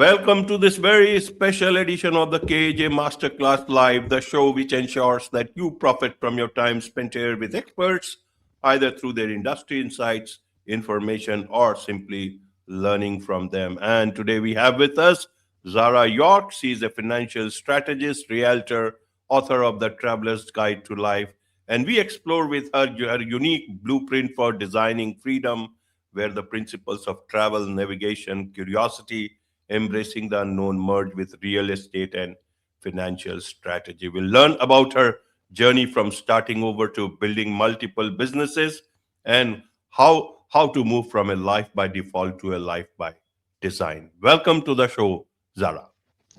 Welcome to this very special edition of the KAJ Masterclass Live, the show which ensures that you profit from your time spent here with experts, either through their industry insights, information, or simply learning from them. And today we have with us Zara York. She is a financial strategist, realtor, author of The Traveler's Guide to Life. And we explore with her unique blueprint for designing freedom, where the principles of travel, navigation, curiosity, embracing the unknown merge with real estate and financial strategy. We'll learn about her journey from starting over to building multiple businesses and how to move from a life by default to a life by design. Welcome to the show, Zara.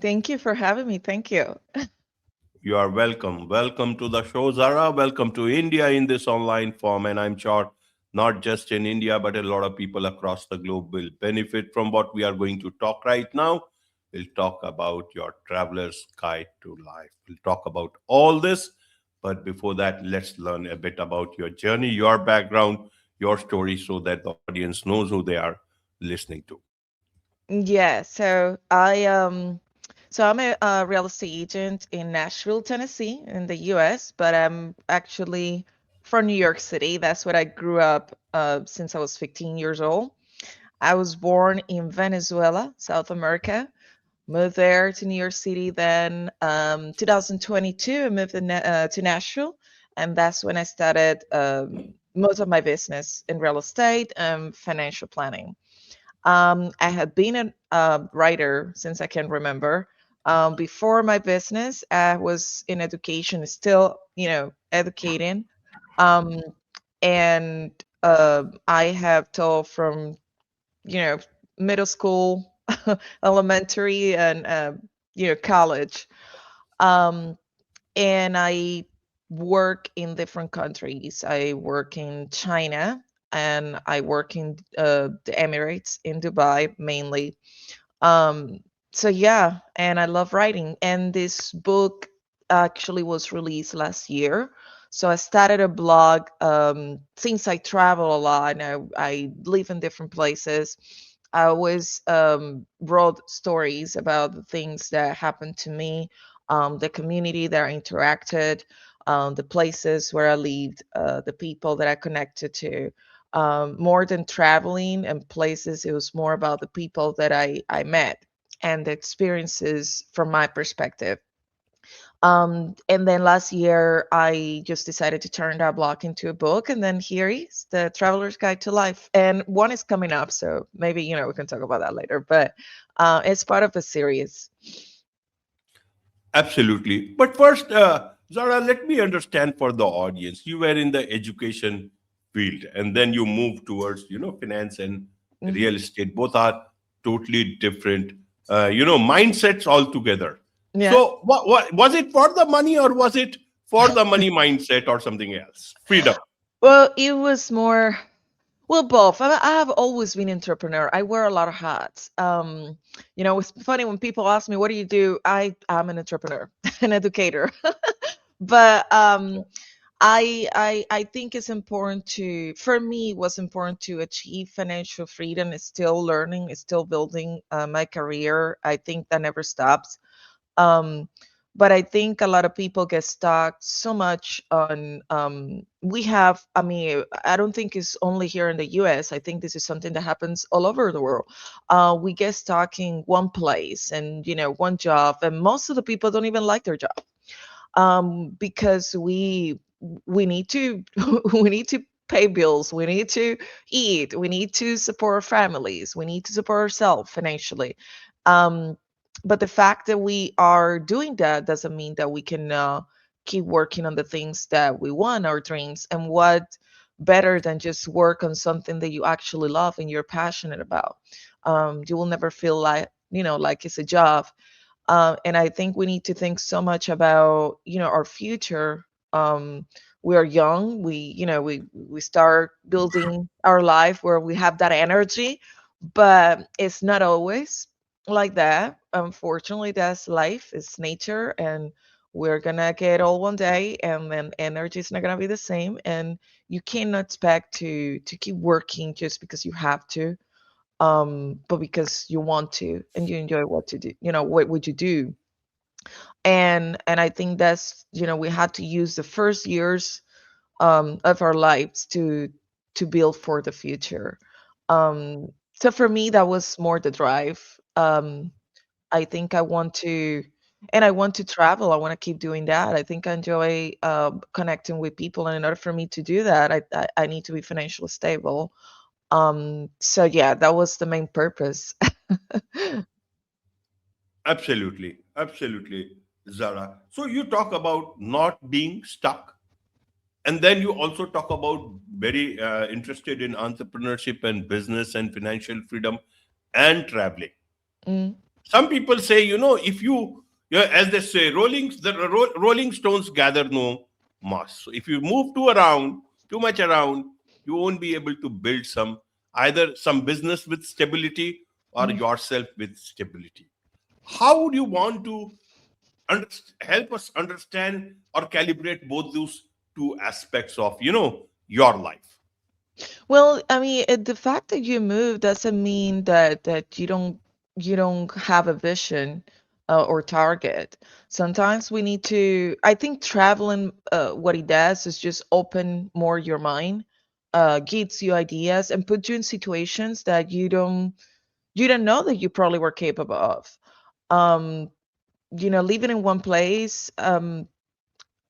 Thank you for having me. Thank you. You are welcome. Welcome to the show, Zara. Welcome to India in this online form. And I'm sure not just in India, but a lot of people across the globe will benefit from what we are going to talk right now. We'll talk about your traveler's guide to life. We'll talk about all this. But before that, let's learn a bit about your journey, your background, your story, so that the audience knows who they are listening to. Yeah, so I'm a real estate agent in Nashville, Tennessee, in the US, but I'm actually from New York City. That's where I grew up since I was 15 years old. I was born in Venezuela, South America. Moved there to New York City. Then 2022, I moved to Nashville, and that's when I started most of my business in real estate and financial planning. I had been a writer since I can remember. Before my business, I was in education, still, educating. Um, and I have taught from, you know, middle school, elementary, and, college. Um, and I work in different countries. I work in China and I work in the Emirates, in Dubai mainly. Um, so yeah, and I love writing. And this book actually was released last year. So I started a blog since I travel a lot and I live in different places. I always wrote stories about the things that happened to me, the community that I interacted, the places where I lived, the people that I connected to. More than traveling and places, it was more about the people that I met and the experiences from my perspective. And then last year, I just decided to turn that blog into a book, and then here is the Traveler's Guide to Life. And one is coming up, so maybe we can talk about that later. But it's part of a series. Absolutely. But first, Zara, let me understand for the audience. You were in the education field and then you moved towards, finance and Hmm. real estate. Both are totally different, mindsets altogether. Yeah. So, what was it for the money or was it for the money mindset or something else? Freedom. Well, it was more. Well, both. I have always been entrepreneur. I wear a lot of hats. It's funny when people ask me, "What do you do?" I'm an entrepreneur, an educator. But I think it's important to, for me, it was important to achieve financial freedom. It's still learning, it's still building my career. I think that never stops. Um, but I think a lot of people get stuck so much on, I mean, I don't think it's only here in the US. I think this is something that happens all over the world. We get stuck in one place and, one job, and most of the people don't even like their job, because we need to we need to pay bills, we need to eat, we need to support our families, we need to support ourselves financially. um, but the fact that we are doing that doesn't mean that we can keep working on the things that we want, our dreams. And what better than just work on something that you actually love and you're passionate about? You will never feel like, like it's a job. And I think we need to think so much about, our future. We are young. We start building our life where we have that energy, but it's not always like that. Unfortunately, that's life. It's nature, and we're gonna get old one day, and then energy is not gonna be the same. And you cannot expect to keep working just because you have to. but because you want to and you enjoy what to do, what would you do? And I think that's, we had to use the first years of our lives to build for the future. Um, so for me, that was more the drive. I think I want to, and I want to travel. I want to keep doing that. I think I enjoy connecting with people, and in order for me to do that, I need to be financially stable. So yeah, that was the main purpose. Absolutely, absolutely, Zara. So you talk about not being stuck, and then you also talk about very interested in entrepreneurship and business and financial freedom and traveling. Mm, Some people say, if you, yeah, as they say, Rolling Stones gather no mass. So if you move too much around, you won't be able to build either some business with stability or mm. yourself with stability. How would you want to under, help us understand or calibrate both those two aspects of, your life? Well, I mean, the fact that you move doesn't mean that you don't have a vision or target. Sometimes we need to. I think traveling, what it does is just open more your mind, gives you ideas, and put you in situations that you don't know that you probably were capable of. Um, Living in one place.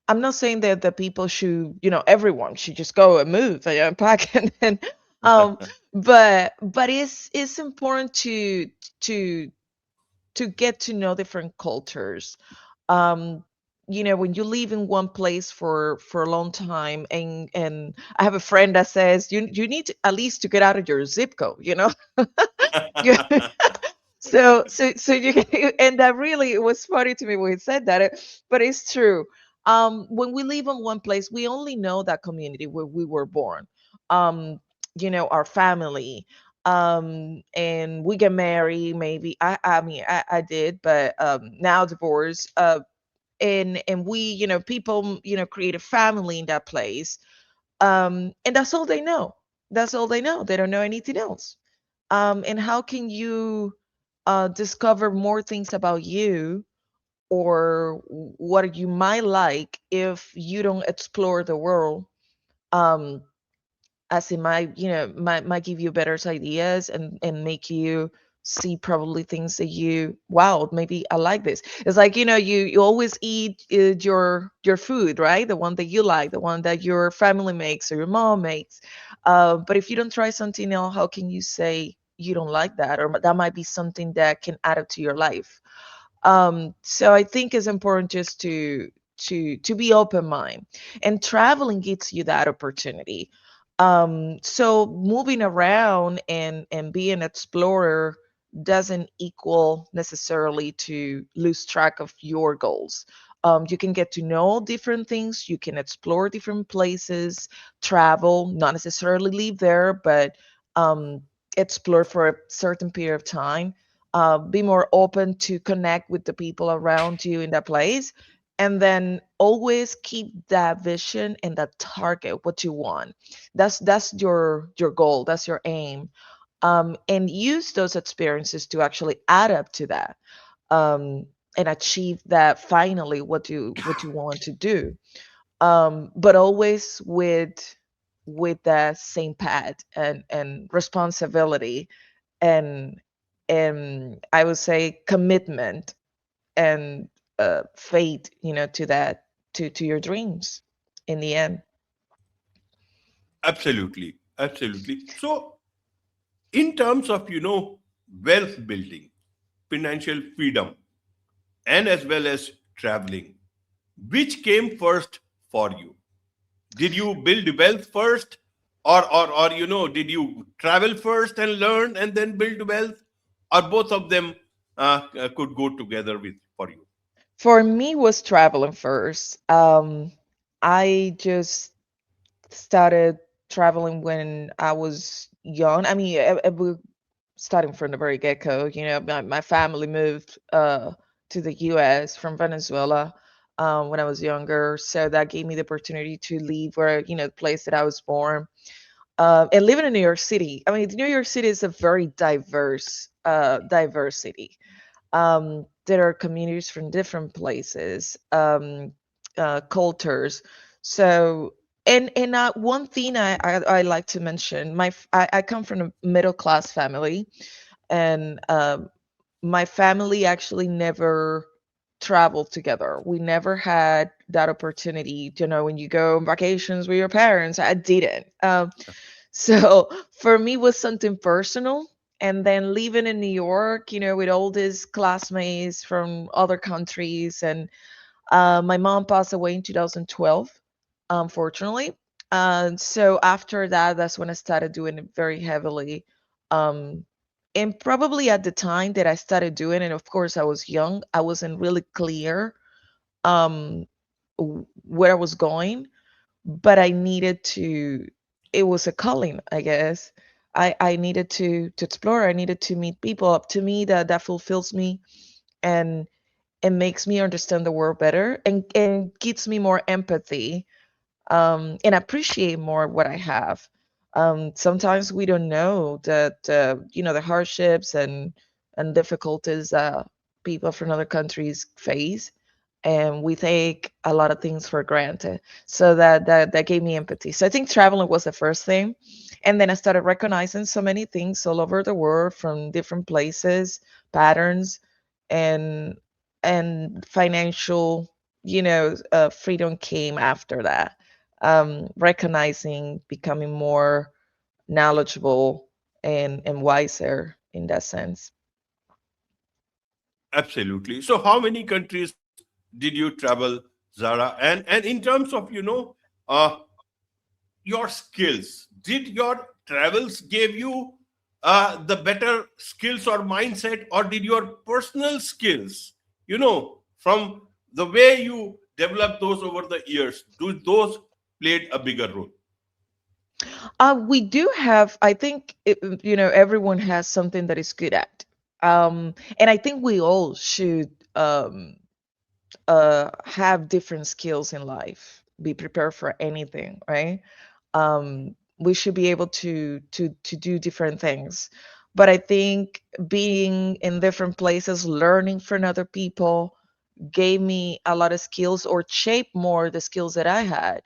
I'm not saying that the people should, everyone should just go and move and pack and um, but it's important to to get to know different cultures. Um, when you live in one place for a long time, and I have a friend that says you need to, at least to get out of your zip code, you so you can, and that really, it was funny to me when he said that, but it's true. When we live in one place, we only know that community where we were born. um our family, and we get married, maybe. I mean, I did, but now divorced. And we, people, create a family in that place. And that's all they know. That's all they know. They don't know anything else. And how can you discover more things about you, or what you might like, if you don't explore the world? um as it might, might give you better ideas, and make you see probably things that you, wow, maybe I like this. It's like, you always eat your food, right? The one that you like, the one that your family makes or your mom makes. But if you don't try something else, how can you say you don't like that, or that might be something that can add up to your life? So I think it's important just to be open mind, and traveling gives you that opportunity. So moving around and being an explorer doesn't equal necessarily to lose track of your goals. You can get to know different things, you can explore different places, travel, not necessarily live there, but um, explore for a certain period of time. Be more open to connect with the people around you in that place, and then always keep that vision and that target, what you want. That's your goal, that's your aim. And use those experiences to actually add up to that, um, and achieve that, finally, what you want to do. But always with that same path and responsibility, and I would say commitment, and faith, to that, to your dreams in the end. Absolutely, absolutely. So, in terms of, wealth building, financial freedom, and as well as traveling, which came first for you? Did you build wealth first, or did you travel first and learn and then build wealth, or both of them could go together with for you? For me, was traveling first. I just started traveling when I was young. I mean, starting from the very get-go. My family moved to the US from Venezuela when I was younger, so that gave me the opportunity to leave where, the place that I was born. And living in New York City, I mean, New York City is a very diverse city. There are communities from different places, cultures. So, and one thing I like to mention, I come from a middle class family, and my family actually never traveled together. We never had that opportunity. You know, when you go on vacations with your parents, I didn't. So for me, it was something personal. And then living in New York, you know, with all these classmates from other countries, and my mom passed away in 2012, unfortunately. So after that, that's when I started doing it very heavily. Um, and probably at the time that I started doing it, of course, I was young. I wasn't really clear um, where I was going, but I needed to. It was a calling, I guess. I needed to explore. I needed to meet people. Up to me, that fulfills me, and it makes me understand the world better, and gives me more empathy, and appreciate more what I have. Sometimes we don't know that you know, the hardships and difficulties that people from other countries face, and we take a lot of things for granted. So that gave me empathy. So I think traveling was the first thing, and then I started recognizing so many things all over the world from different places, patterns, and financial, you know, freedom came after that. Recognizing, becoming more knowledgeable and wiser in that sense. Absolutely. So, how many countries did you travel, Zara? And in terms of, your skills, did your travels give you the better skills or mindset, or did your personal skills, from the way you developed those over the years, do those played a bigger role? We do have, I think, you know, everyone has something that is good at. And I think we all should have different skills in life, be prepared for anything, right? We should be able to do different things. But I think being in different places, learning from other people, gave me a lot of skills, or shaped more the skills that I had.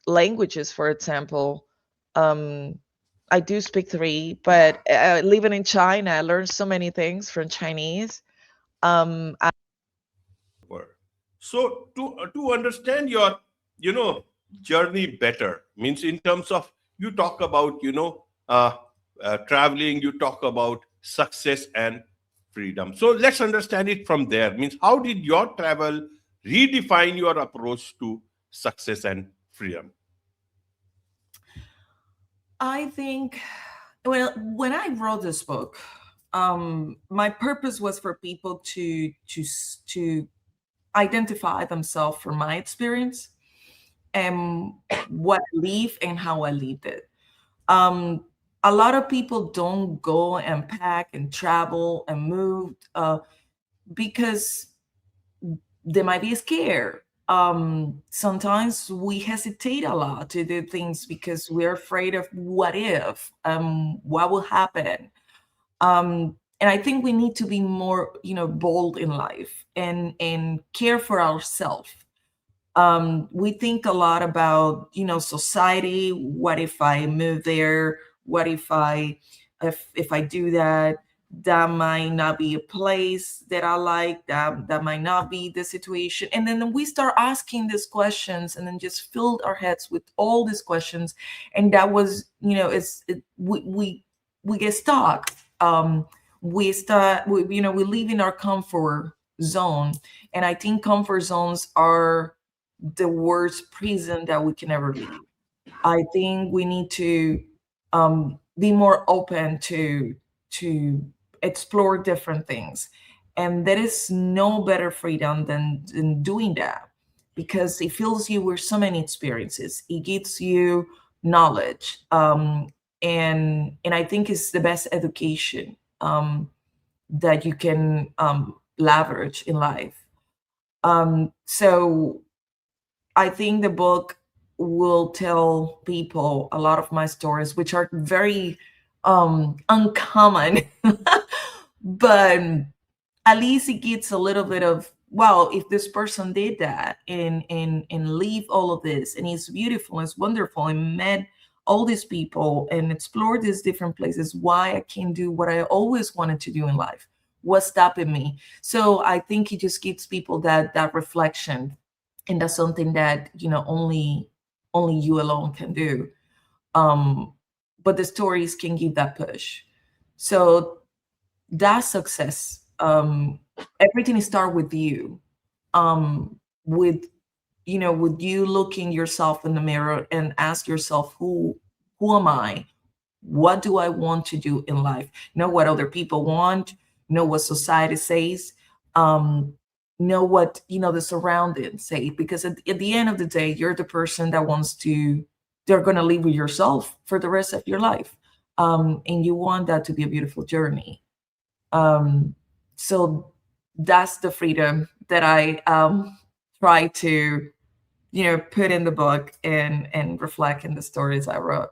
Languages, for example. Um, I do speak three, but living in China, I learned so many things from Chinese. I Super. So to understand your journey better, means in terms of, you talk about traveling, you talk about success and freedom. So let's understand it from there. Means, how did your travel redefine your approach to success and freedom? I think, well, when I wrote this book, my purpose was for people to identify themselves from my experience and what I live and how I lived it. Um, a lot of people don't go and pack and travel and move because they might be scared. Sometimes we hesitate a lot to do things because we're afraid of what if, what will happen. And I think we need to be more, bold in life and care for ourselves. We think a lot about, society. What if I move there? What if I do that, that might not be a place that I like, that might not be the situation. And then we start asking these questions and then just filled our heads with all these questions. And that was, we get stuck. We live in our comfort zone. And I think comfort zones are the worst prison that we can ever leave. I think we need to be more open to explore different things, and there is no better freedom than doing that, because it fills you with so many experiences. It gives you knowledge, and I think it's the best education that you can leverage in life. So I think the book will tell people a lot of my stories, which are very uncommon, but at least it gets a little bit of, wow, if this person did that and leave all of this, and it's beautiful, it's wonderful, and met all these people and explored these different places, why I can't do what I always wanted to do in life? What's stopping me? So I think it just gives people that reflection, and that's something that, you know, only you alone can do. But the stories can give that push. So that's success. Everything start with you, with, you know, with you looking yourself in the mirror and ask yourself, who am I? What do I want to do in life? Know what other people want, know what society says, know what, you know, the surroundings say, because at the end of the day, you're the person that wants to, they're going to live with yourself for the rest of your life, and you want that to be a beautiful journey. So that's the freedom that I try to, you know, put in the book and reflect in the stories I wrote.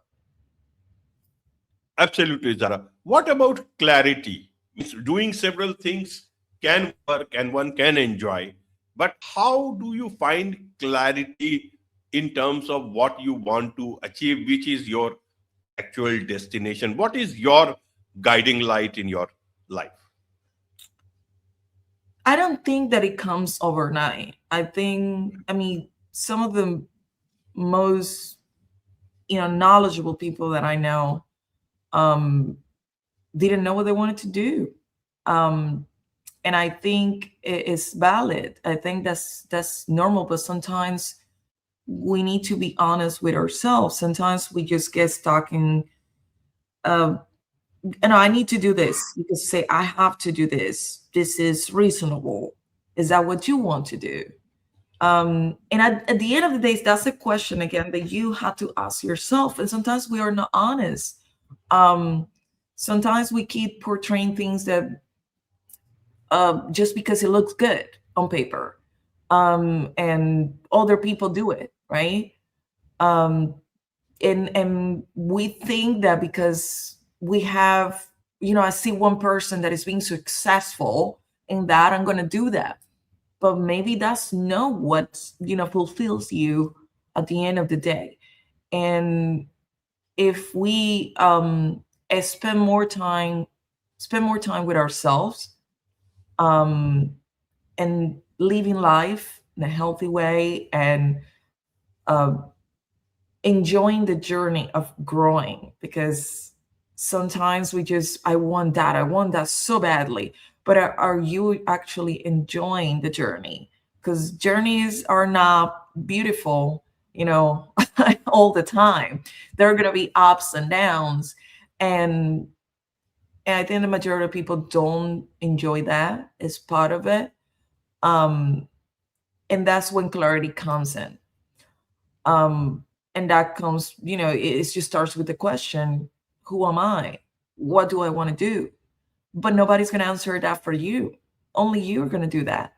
Absolutely, Zara. What about clarity? Means doing several things can work and one can enjoy, but how do you find clarity in terms of what you want to achieve, which is your actual destination? What is your guiding light in your life? I don't think that it comes overnight. I think, I mean, some of the most, you know, knowledgeable people that I know um, didn't know what they wanted to do. Um, and I think it's valid. I think that's normal, but sometimes we need to be honest with ourselves. Sometimes we just get stuck in, uh, and I need to do this, because say I have to do this. This is reasonable. Is that what you want to do? And at the end of the day, that's a question again that you have to ask yourself. And sometimes we are not honest. Um, Sometimes we keep portraying things that just because it looks good on paper, and other people do it, right? Um, and we think that because we have, you know, I see one person that is being successful in that, I'm going to do that. But maybe that's not what, you know, fulfills you at the end of the day. And if we spend more time with ourselves, um, and living life in a healthy way, and uh, enjoying the journey of growing, because sometimes we just, I want that so badly, but are you actually enjoying the journey? Because journeys are not beautiful, you know, all the time. There are going to be ups and downs, and I think the majority of people don't enjoy that as part of it. um and that's when clarity comes in. um and that comes, you know, it just starts with the question, who am I? What do I want to do? But nobody's going to answer that for you. Only you're going to do that.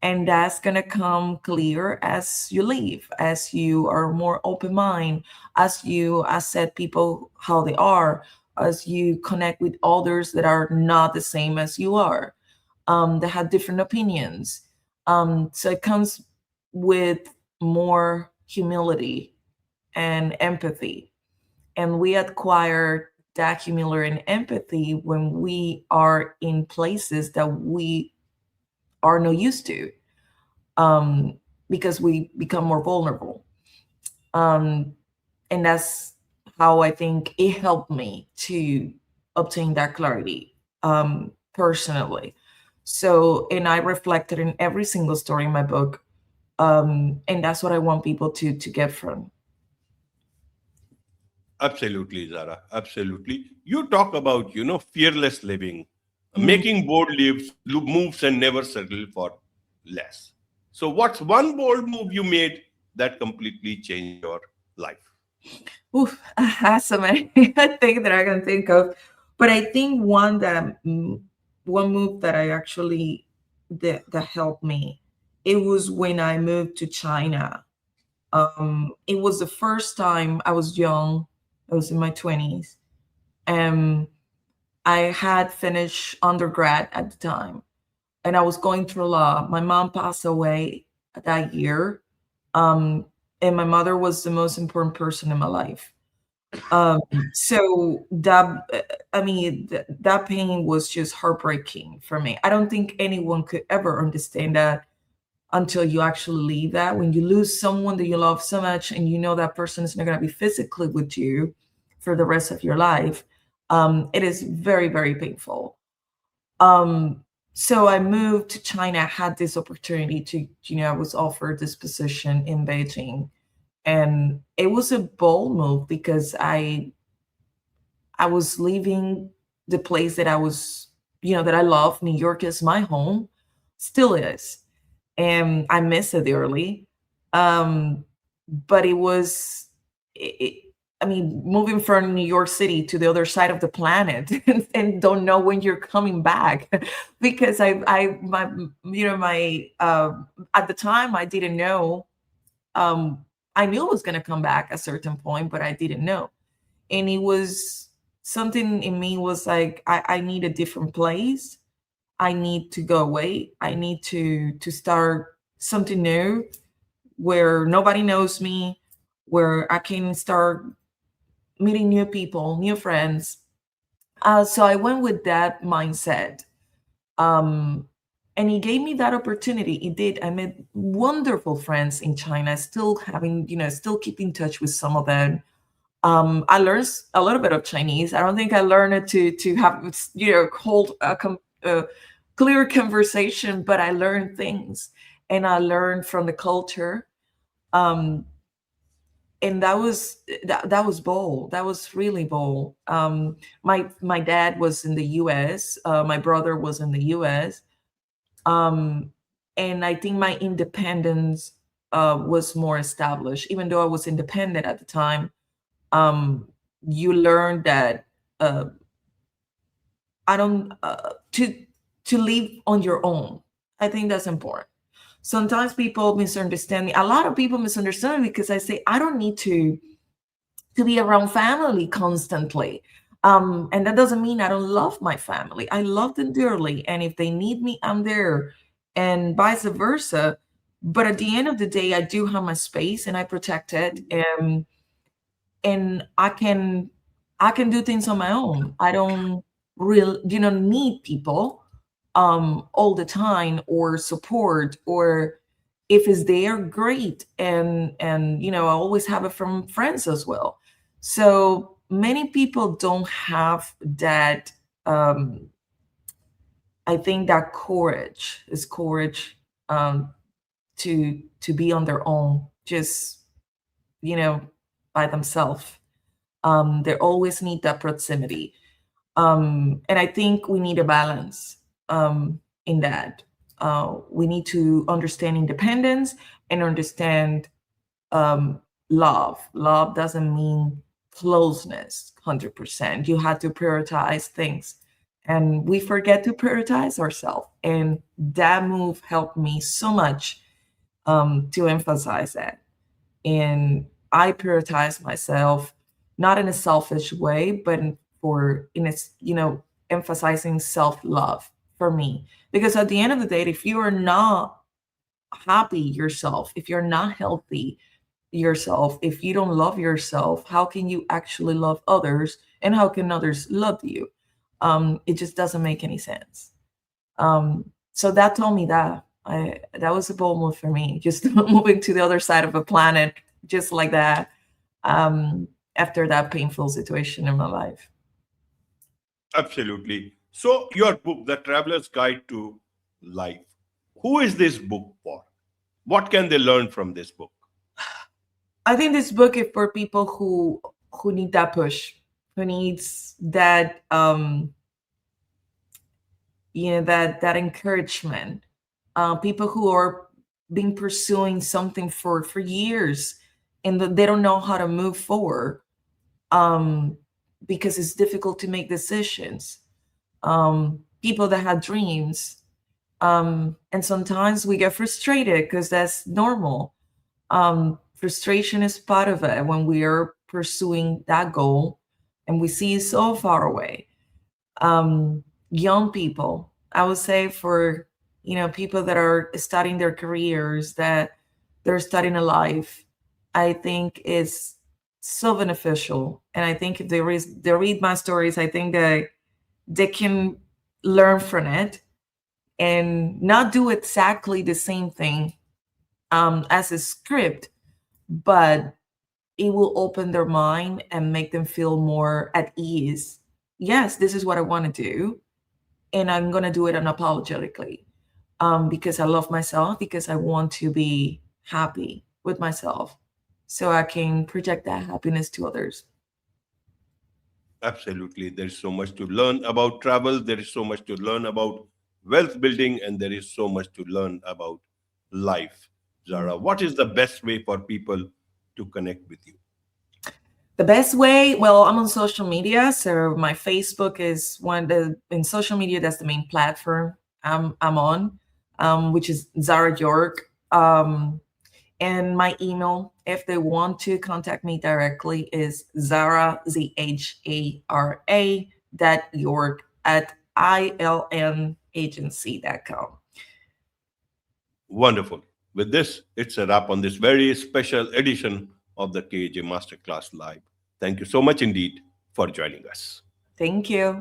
And that's going to come clear as you leave, as you are more open mind, as you accept people how they are, as you connect with others that are not the same as you are, that have different opinions. So it comes with more humility and empathy. And we acquire that humility and empathy when we are in places that we are not used to, um, because we become more vulnerable. Um, and that's how I think it helped me to obtain that clarity, personally. So, and I reflected in every single story in my book. And that's what I want people to get from. Absolutely, Zara. Absolutely. You talk about, fearless living, Mhm. making bold moves and never settle for less. So, what's one bold move you made that completely changed your life? Oof, I have so many things that I can think of, but I think one move that I actually that helped me. It was when I moved to China. It was the first time. I was young. I was in my 20s. And I had finished undergrad at the time, and I was going through law. My mom passed away that year. And my mother was the most important person in my life. So that pain was just heartbreaking for me. I don't think anyone could ever understand that until you actually leave that. When you lose someone that you love so much and you know that person is not going to be physically with you for the rest of your life, it is very, very painful. So I moved to China, had this opportunity to, I was offered this position in Beijing. And it was a bold move because I was leaving the place that I was, that I love. New York is my home, still is. And I miss it dearly. But it was, moving from New York City to the other side of the planet and don't know when you're coming back because at the time I didn't know. I knew I was going to come back at a certain point, but I didn't know. And it was something in me was like, I need a different place. I need to go away. I need to start something new where nobody knows me, where I can start meeting new people, new friends. So I went with that mindset. And he gave me that opportunity. It did. I met wonderful friends in China, still keep in touch with some of them. I learned a little bit of Chinese. I don't think I learned it to have, hold a clear conversation, but I learned things and I learned from the culture. And that was bold. That was really bold. My dad was in the U.S. My brother was in the U.S. And I think my independence was more established. Even though I was independent at the time, you learn that I don't to live on your own. I think that's important. Sometimes people misunderstand me. A lot of people misunderstand me because I say I don't need to be around family constantly. And that doesn't mean I don't love my family. I love them dearly. And if they need me, I'm there, and vice versa. But at the end of the day, I do have my space and I protect it. And I can do things on my own. I don't really, need people all the time or support, or if it's there, great. And I always have it from friends as well. So many people don't have that. I think that courage to be on their own, just by themselves. They always need that proximity, and I think we need a balance in that. We need to understand independence and understand love. Love doesn't mean closeness 100%. You have to prioritize things, and we forget to prioritize ourselves. And that move helped me so much to emphasize that. And I prioritize myself, not in a selfish way, but emphasizing self-love for me. Because at the end of the day, if you are not happy yourself, if you're not healthy yourself, if you don't love yourself, how can you actually love others? And how can others love you? It just doesn't make any sense. So that told me that was a bold move for me, just moving to the other side of the planet, just like that, after that painful situation in my life. Absolutely. So, your book, The Traveler's Guide to Life, who is this book for? What can they learn from this book? I think this book is for people who need that push, who needs that that encouragement. People who are been pursuing something for years and they don't know how to move forward because it's difficult to make decisions. People that have dreams, and sometimes we get frustrated because that's normal. frustration is part of it when we are pursuing that goal and we see it so far away. Young people, I would say, for people that are starting their careers, that they're starting a life, I think is so beneficial. And I think if they read my stories, I think that they can learn from it and not do exactly the same thing as a script, but it will open their mind and make them feel more at ease. Yes, this is what I want to do, and I'm going to do it unapologetically, because I love myself, because I want to be happy with myself, so I can project that happiness to others. Absolutely. There is so much to learn about travel. There is so much to learn about wealth building, and there is so much to learn about life. Zara, what is the best way for people to connect with you? The best way, well, I'm on social media, so my Facebook is in social media. That's the main platform I'm on, which is Zara York. And my email, if they want to contact me directly, is Zhara, ZHARA, .york @ilnagency.com. Wonderful. With this, it's a wrap on this very special edition of the KAJ Masterclass Live. Thank you so much indeed for joining us. Thank you.